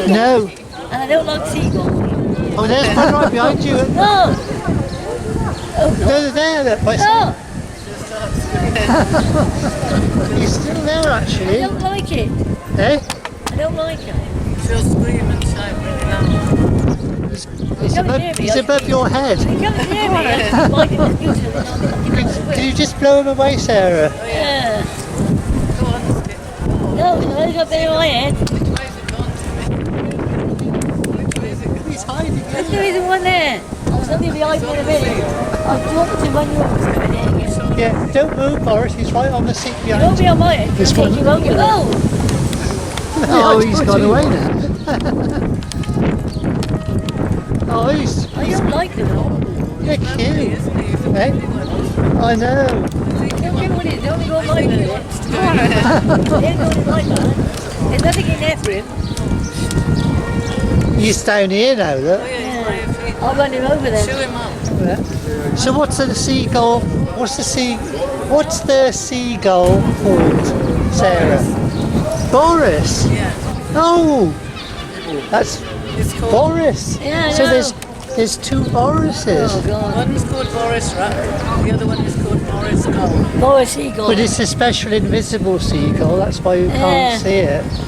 No. And I don't like seagulls. Oh, there's one right behind you. No! No, there. Look. No! He's still there, I actually. don't like it. Eh? I don't like it. She'll scream and shout really loud. He's above your head. You can't hear me. I like it. Can you just blow him away, Sarah? Yeah. Go on, Skip. No, it's got in my head. Which way's it gone to? Which way is it gone? He's hiding. There's no reason one there. I was only behind me in a minute. I'll talk to when you're there again. Yeah, don't move, Boris. He's right on the seat You won't behind be you. on my head. This I'll one? take you over. Oh! Oh, he's gone away now. Oh, he's I don't like them all. they're Lovely, cute. isn't he? He's a Eh? lovely one. I know. Don't get what it is. Don't go on my minute. Don't go on my minute. There's nothing in there for him. He's down here now, Oh look. yeah, he's by your feet. I'll run him over Shoo there. him up. Yeah. So what's the seagull? What's the seagull called, Sarah? Boris. Yeah. Oh, that's It's called. Boris. Yeah, I So know. there's two Borises. Oh, God. One's called Boris Rat. The other one is called Boris Gull. Boris Seagull. But it's a special invisible seagull. That's why you Yeah. can't see it.